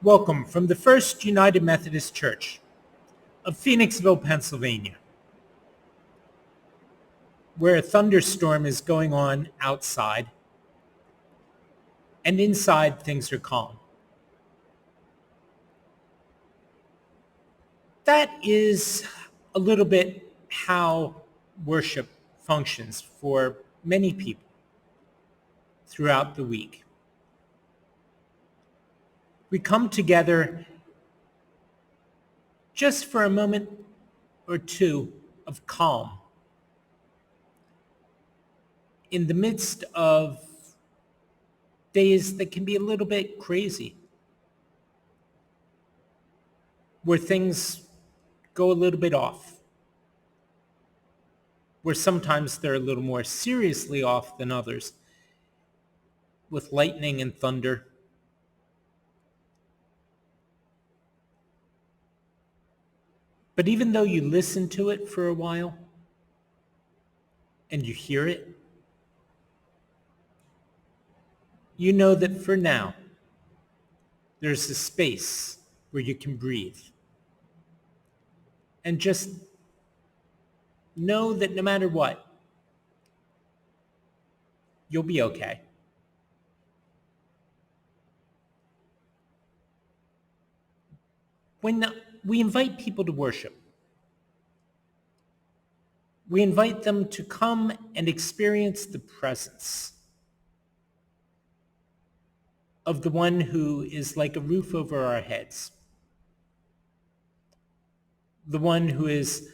Welcome from the First United Methodist Church of Phoenixville, Pennsylvania, where a thunderstorm is going on outside, and inside things are calm. That is a little bit how worship functions for many people throughout the week. We come together just for a moment or two of calm in the midst of days that can be a little bit crazy, where things go a little bit off, where sometimes they're a little more seriously off than others, with lightning and thunder. But even though you listen to it for a while and you hear it, you know that for now, there's a space where you can breathe. And just know that no matter what, you'll be okay. When we invite people to worship, we invite them to come and experience the presence of the one who is like a roof over our heads, the one who is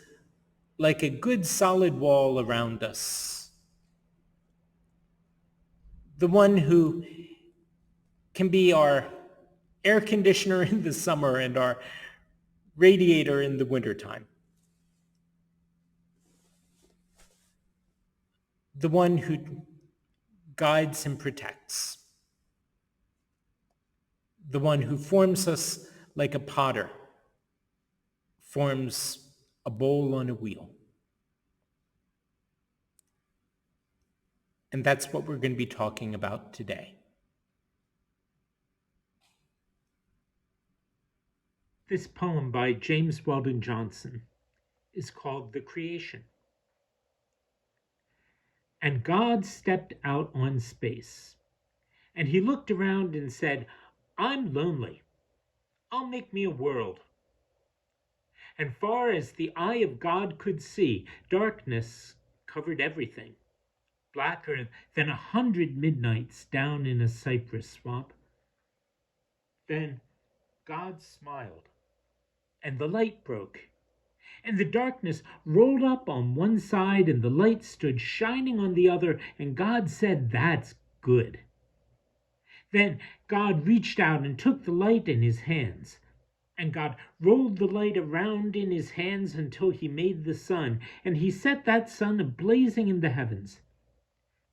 like a good solid wall around us, the one who can be our air conditioner in the summer and our radiator in the wintertime, the one who guides and protects, the one who forms us like a potter forms a bowl on a wheel. And that's what we're going to be talking about today. This poem by James Weldon Johnson is called The Creation. And God stepped out on space, and he looked around and said, "I'm lonely. I'll make me a world." And far as the eye of God could see, darkness covered everything, blacker than 100 midnights down in a cypress swamp. Then God smiled, and the light broke, and the darkness rolled up on one side, and the light stood shining on the other, and God said, "That's good." Then God reached out and took the light in his hands, and God rolled the light around in his hands until he made the sun, and he set that sun ablazing in the heavens.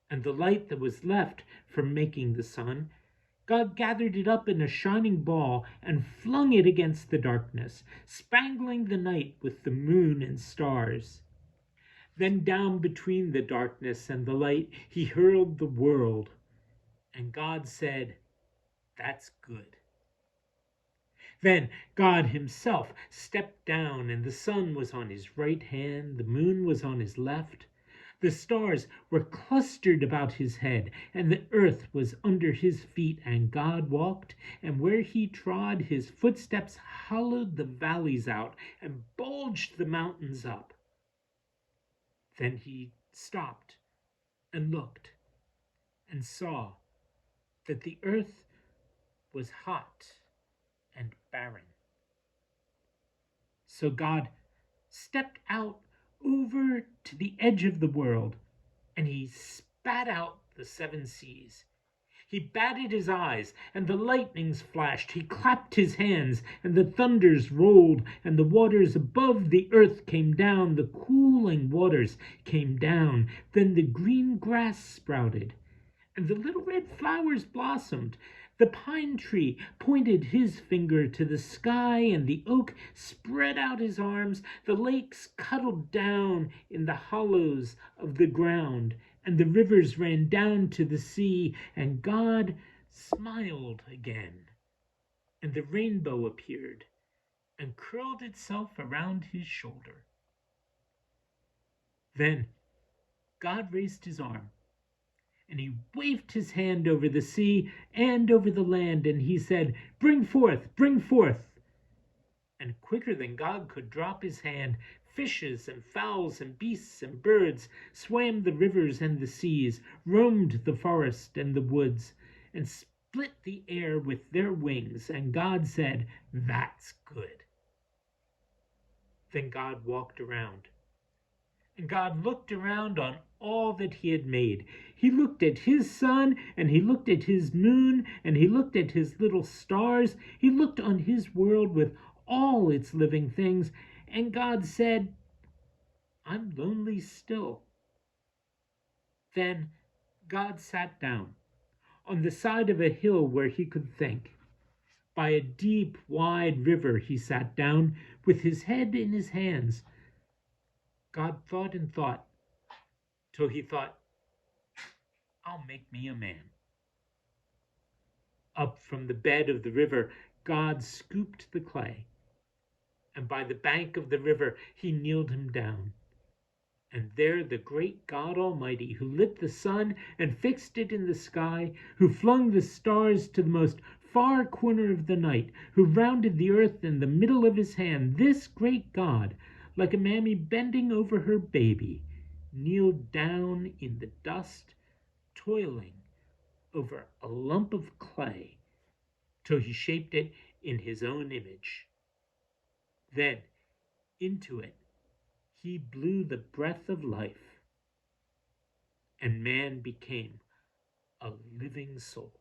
And the light that was left from making the sun, God gathered it up in a shining ball and flung it against the darkness, spangling the night with the moon and stars. Then down between the darkness and the light he hurled the world, and God said, "That's good." Then God himself stepped down, and the sun was on his right hand, the moon was on his left. The stars were clustered about his head, and the earth was under his feet, and God walked, and where he trod, his footsteps hollowed the valleys out and bulged the mountains up. Then he stopped and looked and saw that the earth was hot and barren. So God stepped out over to the edge of the world, and he spat out the 7 seas. He batted his eyes, and the lightnings flashed. He clapped his hands, and the thunders rolled, and the waters above the earth came down. The cooling waters came down. Then the green grass sprouted, and the little red flowers blossomed. The pine tree pointed his finger to the sky, and the oak spread out his arms. The lakes cuddled down in the hollows of the ground, and the rivers ran down to the sea, and God smiled again. and the rainbow appeared and curled itself around his shoulder. Then God raised his arm, and he waved his hand over the sea and over the land, and he said, "Bring forth, bring forth." And quicker than God could drop his hand, fishes and fowls and beasts and birds swam the rivers and the seas, roamed the forest and the woods, and split the air with their wings. And God said, "That's good." Then God walked around. And God looked around on all that he had made. He looked at his sun, and he looked at his moon, and he looked at his little stars. He looked on his world with all its living things. And God said, "I'm lonely still." Then God sat down on the side of a hill where he could think. By a deep, wide river he sat down with his head in his hands. God thought and thought, till he thought, "I'll make me a man." Up from the bed of the river, God scooped the clay, and by the bank of the river he kneeled him down. And there the great God Almighty, who lit the sun and fixed it in the sky, who flung the stars to the most far corner of the night, who rounded the earth in the middle of his hand, this great God, like a mammy bending over her baby, kneeled down in the dust, toiling over a lump of clay, till he shaped it in his own image. Then into it he blew the breath of life, and man became a living soul.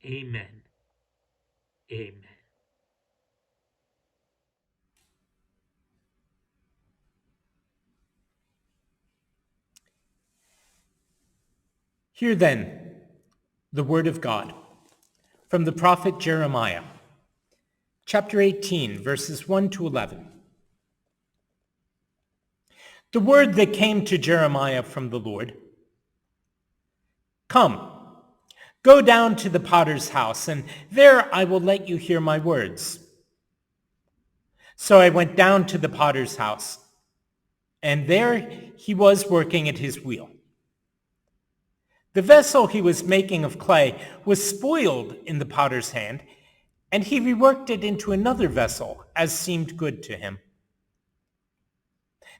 Amen. Amen. Hear then the word of God from the prophet Jeremiah, chapter 18, verses 1 to 11. The word that came to Jeremiah from the Lord: "Come, go down to the potter's house, and there I will let you hear my words." So I went down to the potter's house, and there he was working at his wheel. The vessel he was making of clay was spoiled in the potter's hand, and he reworked it into another vessel as seemed good to him.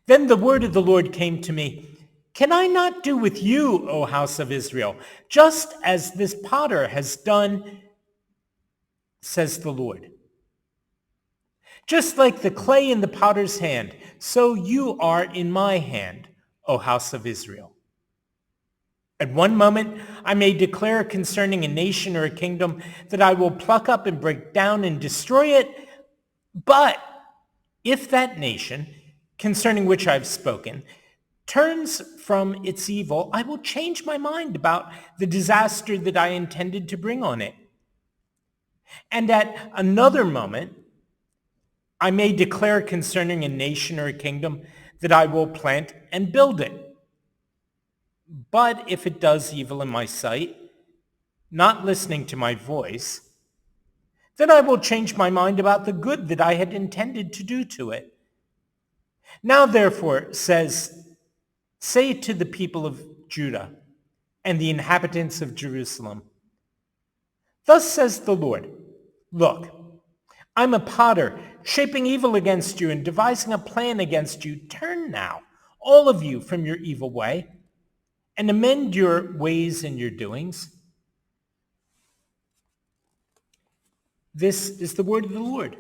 Then the word of the Lord came to me: "Can I not do with you, O house of Israel, just as this potter has done, says the Lord? Just like the clay in the potter's hand, so you are in my hand, O house of Israel. At one moment I may declare concerning a nation or a kingdom that I will pluck up and break down and destroy it, but if that nation, concerning which I have spoken, turns from its evil, I will change my mind about the disaster that I intended to bring on it. And at another moment, I may declare concerning a nation or a kingdom that I will plant and build it. But if it does evil in my sight, not listening to my voice, then I will change my mind about the good that I had intended to do to it. Now therefore, say to the people of Judah and the inhabitants of Jerusalem, thus says the Lord, look, I'm a potter, shaping evil against you and devising a plan against you. Turn now, all of you, from your evil way, and amend your ways and your doings. This is the word of the Lord.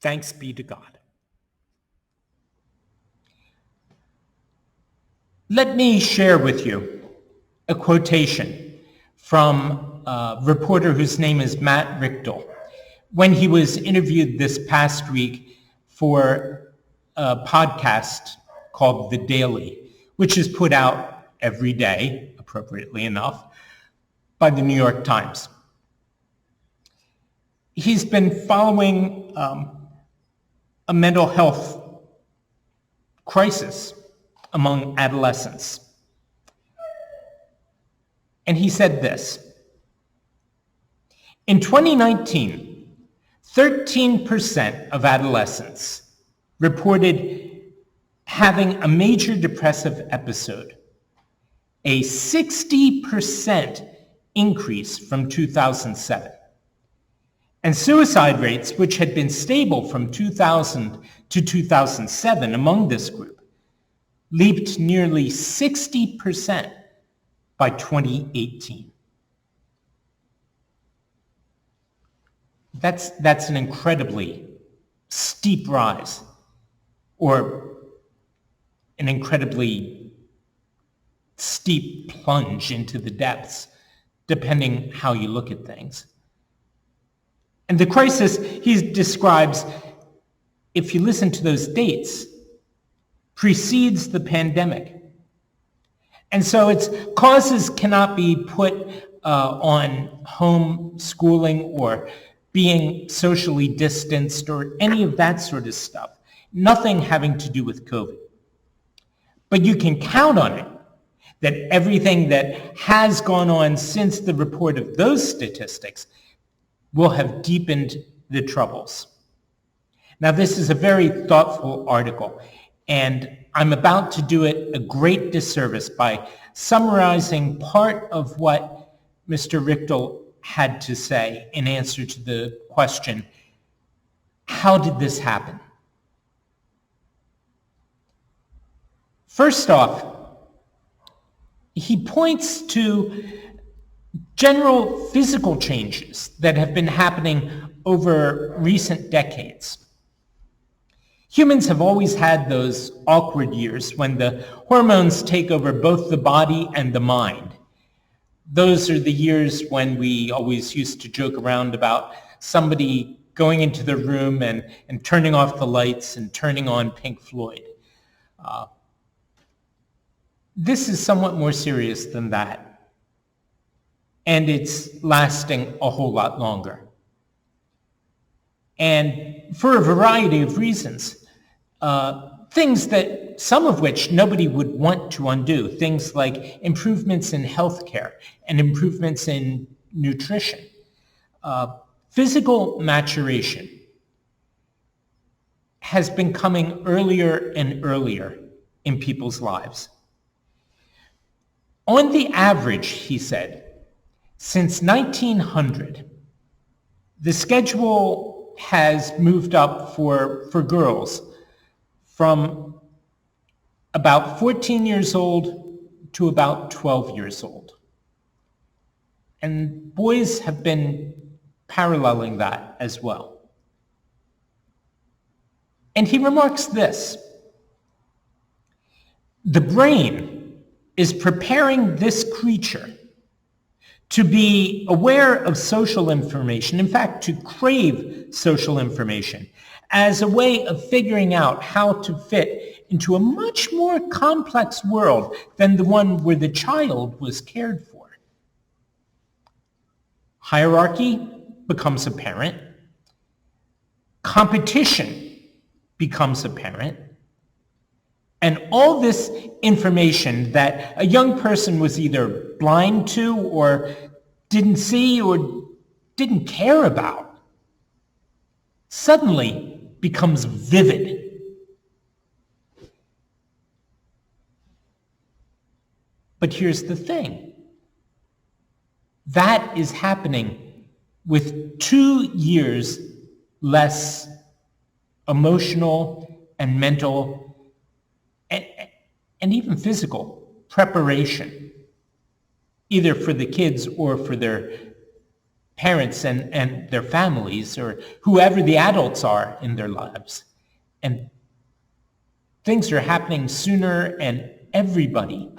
Thanks be to God. Let me share with you a quotation from a reporter whose name is Matt Richtel, when he was interviewed this past week for a podcast called The Daily, which is put out every day, appropriately enough, by the New York Times. He's been following a mental health crisis among adolescents. And he said this: In 2019, 13% of adolescents reported having a major depressive episode, a 60% increase from 2007. And suicide rates, which had been stable from 2000 to 2007 among this group, leaped nearly 60% by 2018. That's an incredibly steep rise, or an incredibly steep plunge into the depths, depending how you look at things. And the crisis he describes, if you listen to those dates, precedes the pandemic. And so its causes cannot be put on home schooling or being socially distanced or any of that sort of stuff. Nothing having to do with COVID. But you can count on it that everything that has gone on since the report of those statistics will have deepened the troubles. Now, this is a very thoughtful article, and I'm about to do it a great disservice by summarizing part of what Mr. Richtel had to say in answer to the question, how did this happen? First off, he points to general physical changes that have been happening over recent decades. Humans have always had those awkward years when the hormones take over both the body and the mind. Those are the years when we always used to joke around about somebody going into the room and turning off the lights and turning on Pink Floyd. This is somewhat more serious than that, and it's lasting a whole lot longer. And for a variety of reasons, things that, some of which nobody would want to undo, things like improvements in healthcare and improvements in nutrition. Physical maturation has been coming earlier and earlier in people's lives. On the average, he said, since 1900, the schedule has moved up for girls from about 14 years old to about 12 years old. And boys have been paralleling that as well. And he remarks this: the brain is preparing this creature to be aware of social information, in fact, to crave social information, as a way of figuring out how to fit into a much more complex world than the one where the child was cared for. Hierarchy becomes apparent. Competition becomes apparent. And all this information that a young person was either blind to or didn't see or didn't care about suddenly becomes vivid. But here's the thing. That is happening with 2 years less emotional and mental and even physical preparation, either for the kids or for their parents and their families or whoever the adults are in their lives. And things are happening sooner and everybody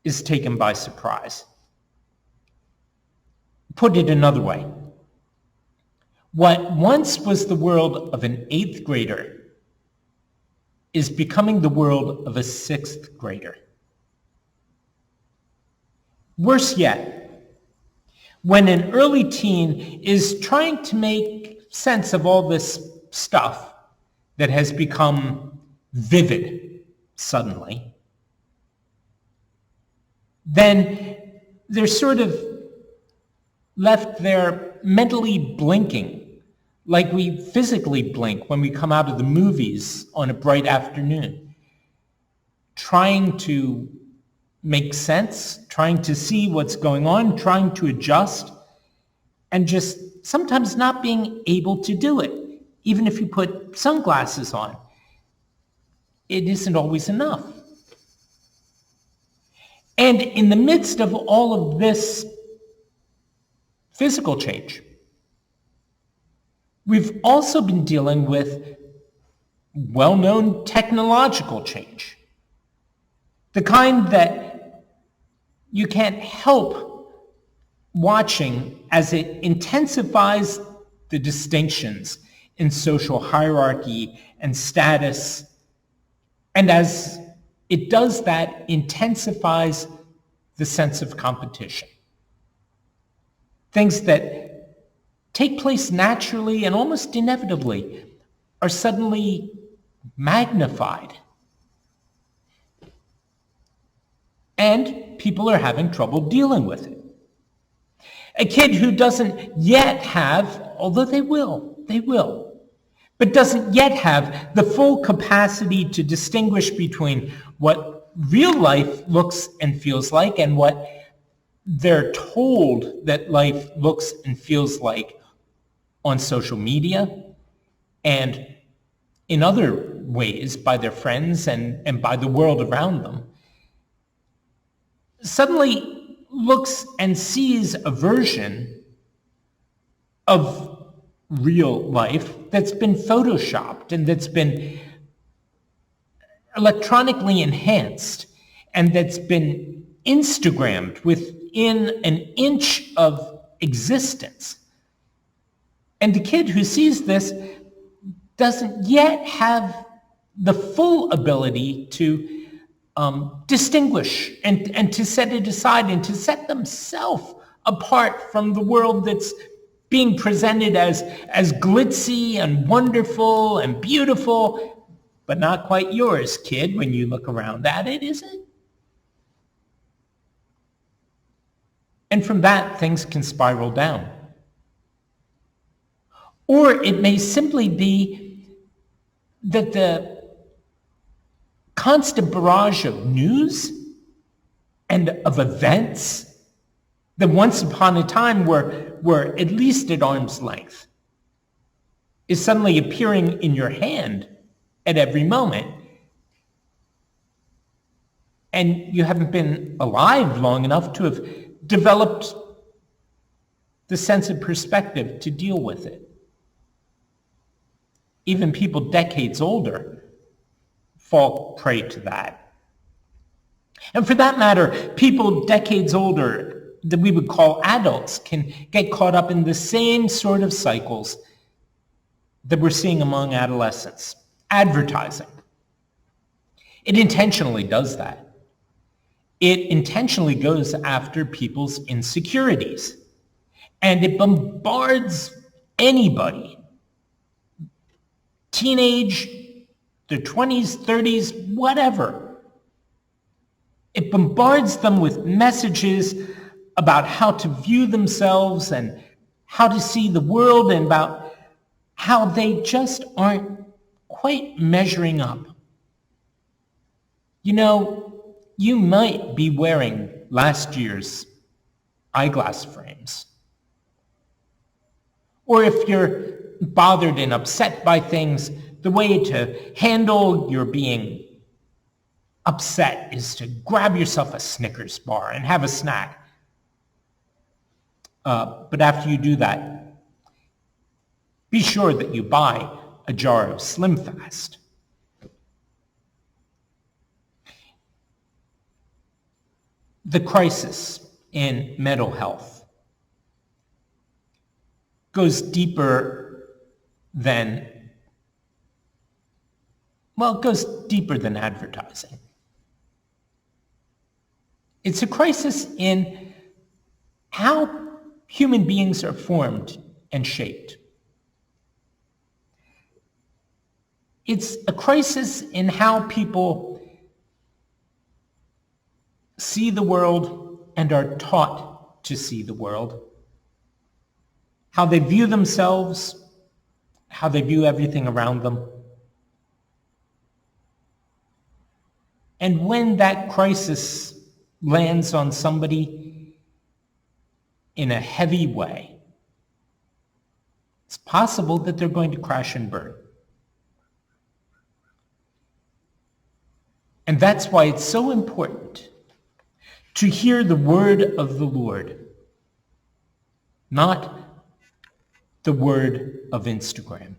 is taken by surprise. Put it another way, what once was the world of an 8th grader is becoming the world of a 6th grader. Worse yet, when an early teen is trying to make sense of all this stuff that has become vivid suddenly, then they're sort of left there mentally blinking, like we physically blink when we come out of the movies on a bright afternoon, trying to make sense, trying to see what's going on, trying to adjust, and just sometimes not being able to do it. Even if you put sunglasses on, it isn't always enough. And in the midst of all of this physical change, we've also been dealing with well-known technological change, the kind that you can't help watching as it intensifies the distinctions in social hierarchy and status, and as it does that, intensifies the sense of competition. Things that take place naturally and almost inevitably are suddenly magnified. And people are having trouble dealing with it. A kid who doesn't yet have, although they will, but doesn't yet have the full capacity to distinguish between what real life looks and feels like and what they're told that life looks and feels like on social media and in other ways by their friends and by the world around them, suddenly looks and sees a version of real life that's been photoshopped and that's been electronically enhanced and that's been Instagrammed within an inch of existence. And the kid who sees this doesn't yet have the full ability to distinguish and to set it aside and to set themselves apart from the world that's being presented as glitzy and wonderful and beautiful, but not quite yours, kid, when you look around at it, is it? And from that, things can spiral down. Or it may simply be that the constant barrage of news and of events that once upon a time were at least at arm's length is suddenly appearing in your hand at every moment. And you haven't been alive long enough to have developed the sense of perspective to deal with it. Even people decades older fall prey to that. And for that matter, people decades older that we would call adults can get caught up in the same sort of cycles that we're seeing among adolescents. Advertising. It intentionally does that. It intentionally goes after people's insecurities. And it bombards anybody, teenage, their 20s, 30s, whatever. It bombards them with messages about how to view themselves and how to see the world and about how they just aren't quite measuring up. You know, you might be wearing last year's eyeglass frames. Or if you're bothered and upset by things, the way to handle your being upset is to grab yourself a Snickers bar and have a snack. But after you do that, be sure that you buy a jar of Slim Fast. The crisis in mental health goes deeper than, it goes deeper than advertising. It's a crisis in how human beings are formed and shaped. It's a crisis in how people see the world and are taught to see the world. how they view themselves, how they view everything around them. And when that crisis lands on somebody in a heavy way, it's possible that they're going to crash and burn. And that's why it's so important to hear the word of the Lord, not the word of Instagram.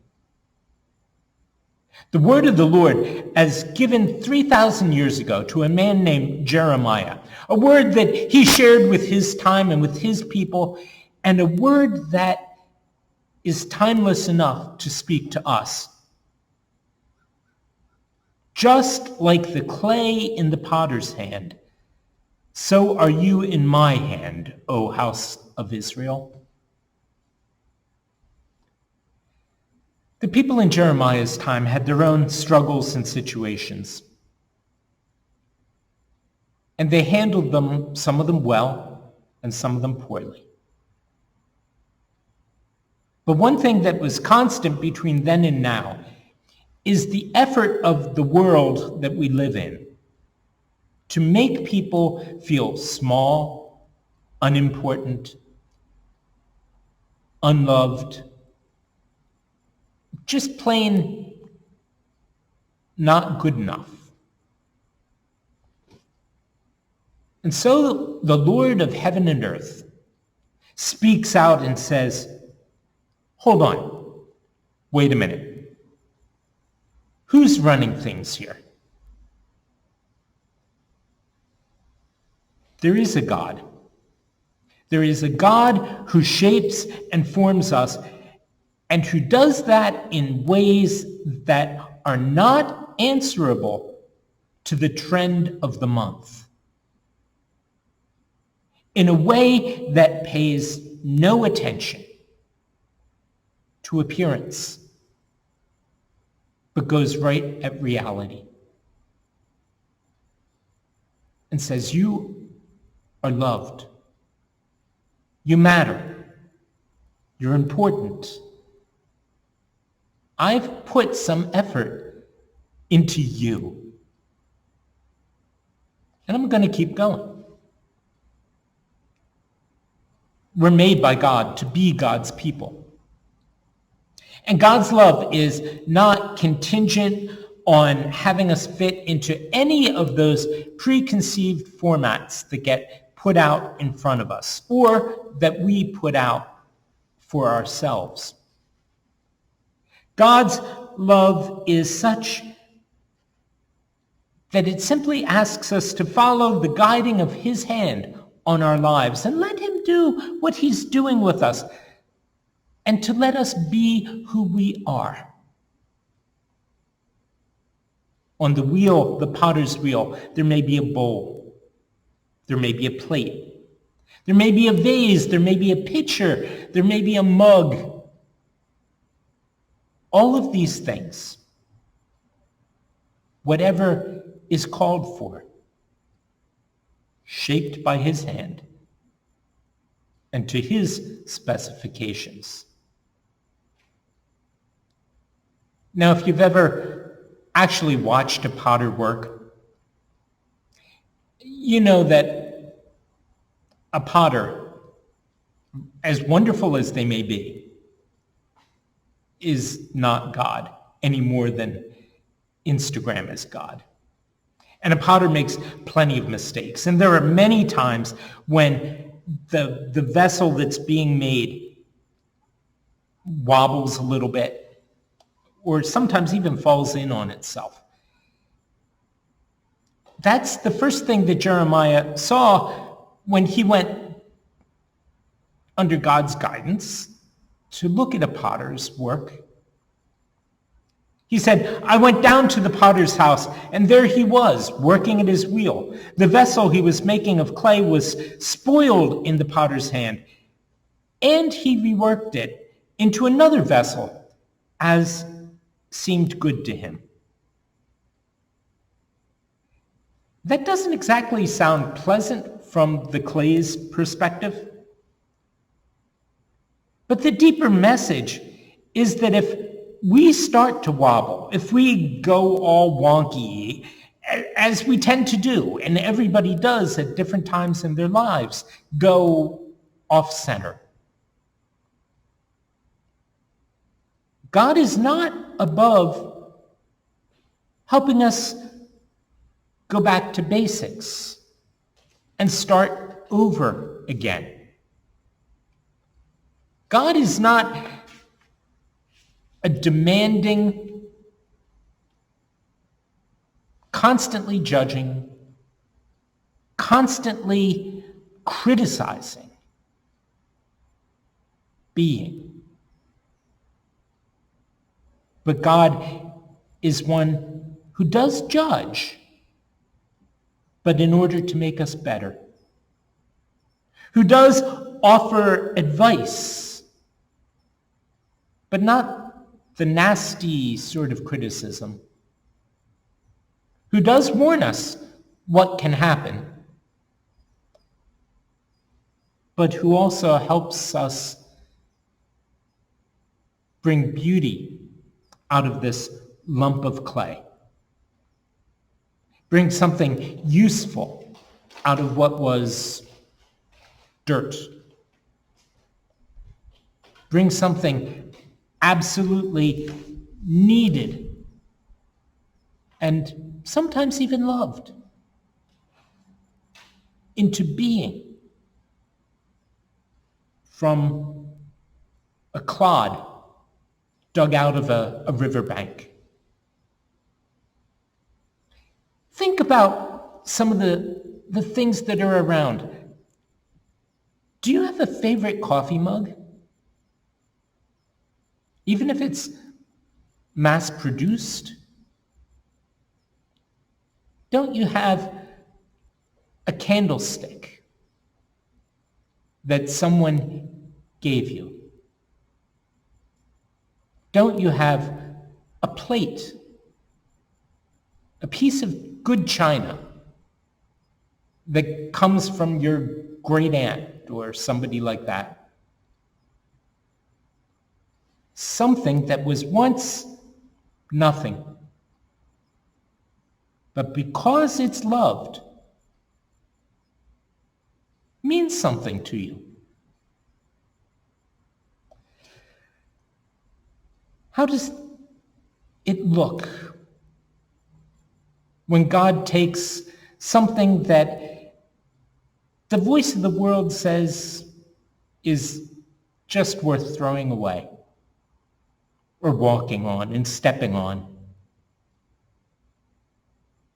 The word of the Lord as given 3,000 years ago to a man named Jeremiah, a word that he shared with his time and with his people, and a word that is timeless enough to speak to us. Just like the clay in the potter's hand, so are you in my hand, O house of Israel. The people in Jeremiah's time had their own struggles and situations. And they handled them, some of them well, and some of them poorly. But one thing that was constant between then and now is the effort of the world that we live in to make people feel small, unimportant, unloved, just plain not good enough. And so the Lord of heaven and earth speaks out and says, hold on, wait a minute. Who's running things here? There is a God. There is a God who shapes and forms us, and who does that in ways that are not answerable to the trend of the month. In a way that pays no attention to appearance, but goes right at reality and says, you are loved. You matter. You're important. I've put some effort into you. And I'm going to keep going. We're made by God to be God's people. And God's love is not contingent on having us fit into any of those preconceived formats that get put out in front of us or that we put out for ourselves. God's love is such that it simply asks us to follow the guiding of his hand on our lives and let him do what he's doing with us and to let us be who we are. On the wheel, the potter's wheel, there may be a bowl. There may be a plate. There may be a vase. There may be a pitcher. There may be a mug. All of these things, whatever is called for, shaped by his hand and to his specifications. Now, if you've ever actually watched a potter work, you know that a potter, as wonderful as they may be, is not God any more than Instagram is God. And a potter makes plenty of mistakes. And there are many times when the vessel that's being made wobbles a little bit or sometimes even falls in on itself. That's the first thing that Jeremiah saw when he went under God's guidance to look at a potter's work. He said, I went down to the potter's house, and there he was, working at his wheel. The vessel he was making of clay was spoiled in the potter's hand, and he reworked it into another vessel as seemed good to him. That doesn't exactly sound pleasant from the clay's perspective. But the deeper message is that if we start to wobble, if we go all wonky, as we tend to do, and everybody does at different times in their lives, go off center, God is not above helping us go back to basics and start over again. God is not a demanding, constantly judging, constantly criticizing being. But God is one who does judge, but in order to make us better, who does offer advice, but not the nasty sort of criticism, who does warn us what can happen, but who also helps us bring beauty out of this lump of clay. Bring something useful out of what was dirt. Bring something absolutely needed and sometimes even loved into being from a clod dug out of a riverbank. Think about some of the things that are around. Do you have a favorite coffee mug? Even if it's mass-produced? Don't you have a candlestick that someone gave you? Don't you have a plate, a piece of good china that comes from your great aunt or somebody like that? Something that was once nothing, but because it's loved, means something to you. How does it look when God takes something that the voice of the world says is just worth throwing away or walking on and stepping on,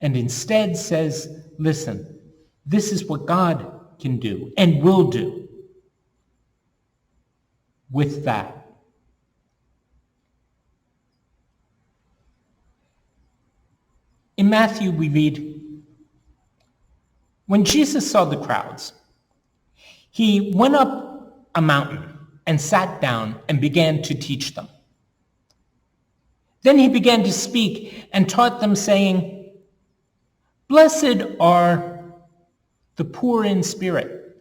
and instead says, listen, this is what God can do and will do with that? In Matthew, we read, when Jesus saw the crowds, he went up a mountain and sat down and began to teach them. Then he began to speak and taught them, saying, blessed are the poor in spirit,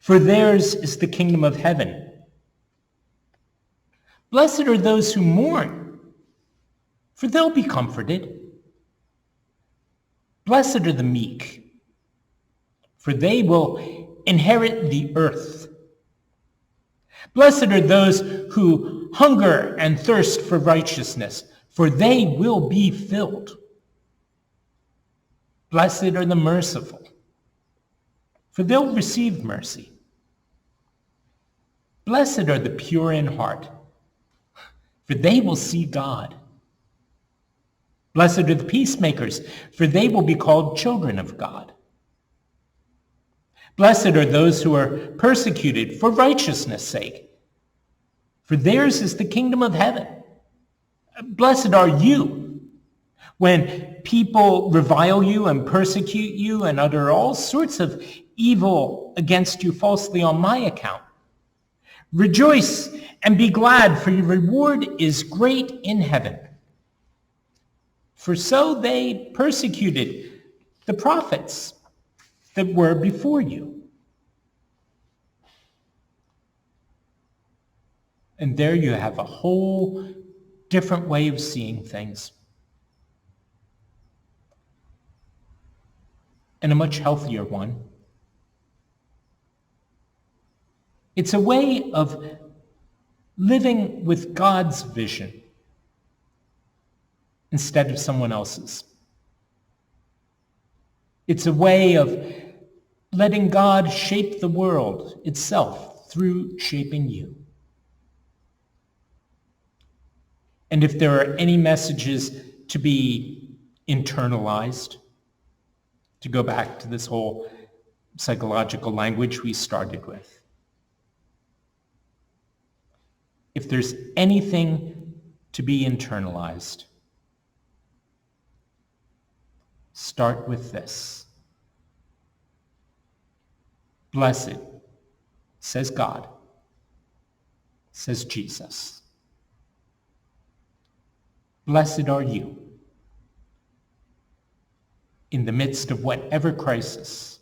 for theirs is the kingdom of heaven. Blessed are those who mourn, for they'll be comforted. Blessed are the meek, for they will inherit the earth. Blessed are those who hunger and thirst for righteousness, for they will be filled. Blessed are the merciful, for they'll receive mercy. Blessed are the pure in heart, for they will see God. Blessed are the peacemakers, for they will be called children of God. Blessed are those who are persecuted for righteousness' sake, for theirs is the kingdom of heaven. Blessed are you when people revile you and persecute you and utter all sorts of evil against you falsely on my account. Rejoice and be glad, for your reward is great in heaven. For so they persecuted the prophets that were before you. And there you have a whole different way of seeing things. And a much healthier one. It's a way of living with God's vision instead of someone else's. It's a way of letting God shape the world itself through shaping you. And if there are any messages to be internalized, to go back to this whole psychological language we started with, if there's anything to be internalized, start with this. Blessed, says God, says Jesus. Blessed are you in the midst of whatever crisis,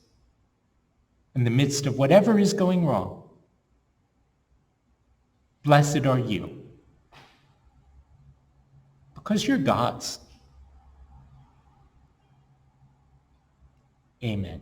in the midst of whatever is going wrong. Blessed are you, because you're God's. Amen.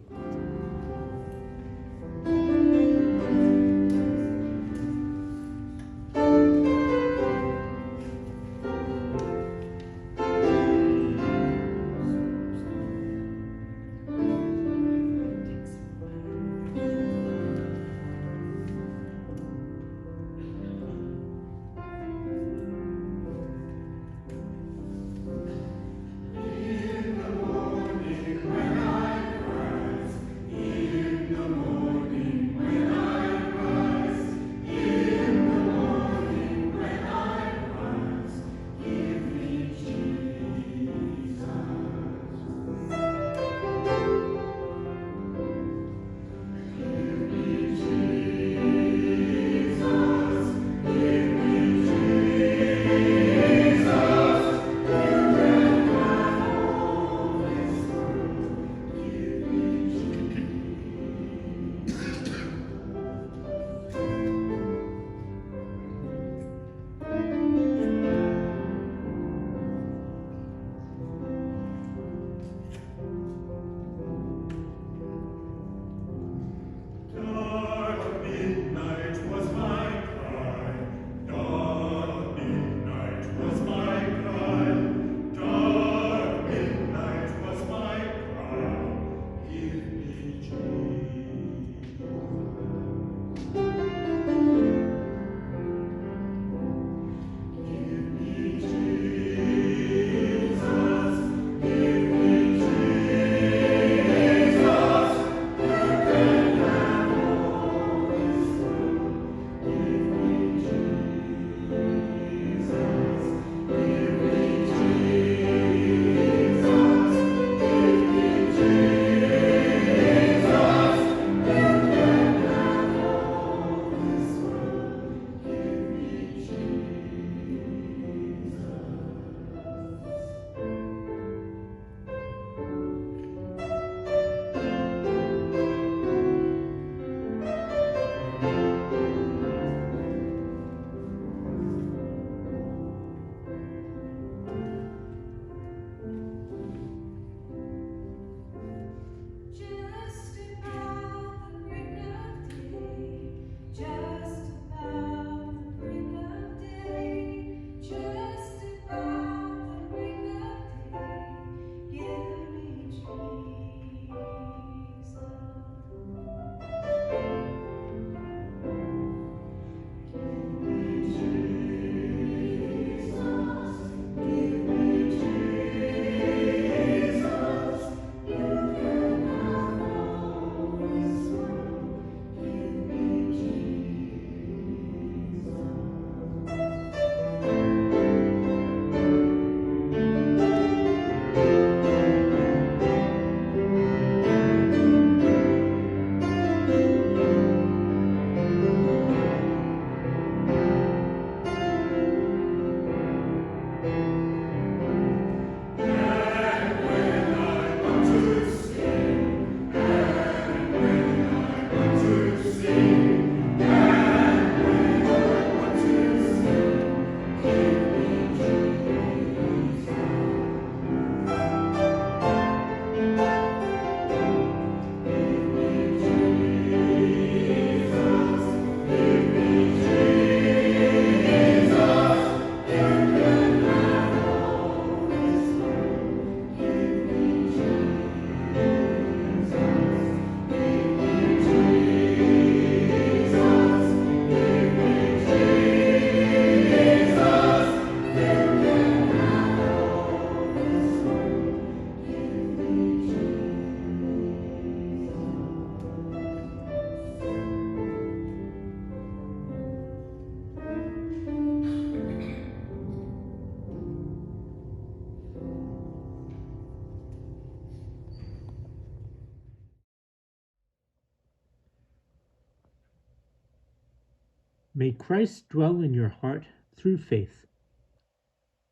May Christ dwell in your heart through faith,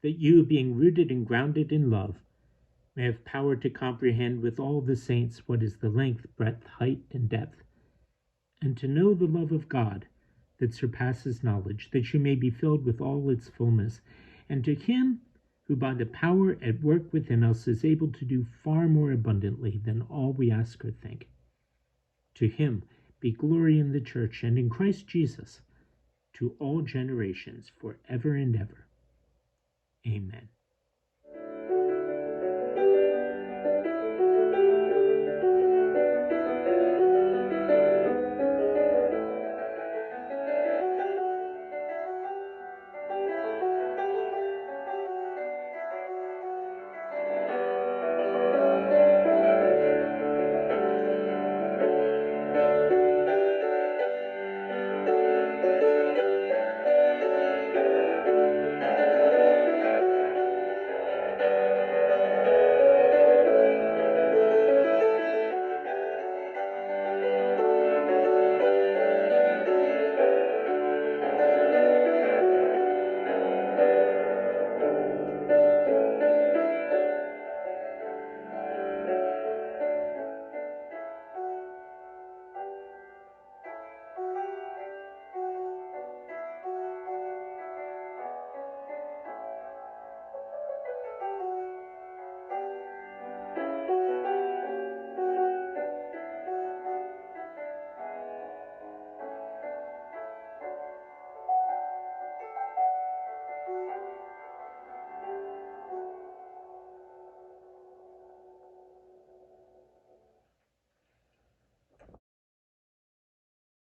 that you, being rooted and grounded in love, may have power to comprehend with all the saints what is the length, breadth, height, and depth, and to know the love of God that surpasses knowledge, that you may be filled with all its fullness. And to him who by the power at work within us is able to do far more abundantly than all we ask or think, to him be glory in the church and in Christ Jesus to all generations forever and ever. Amen.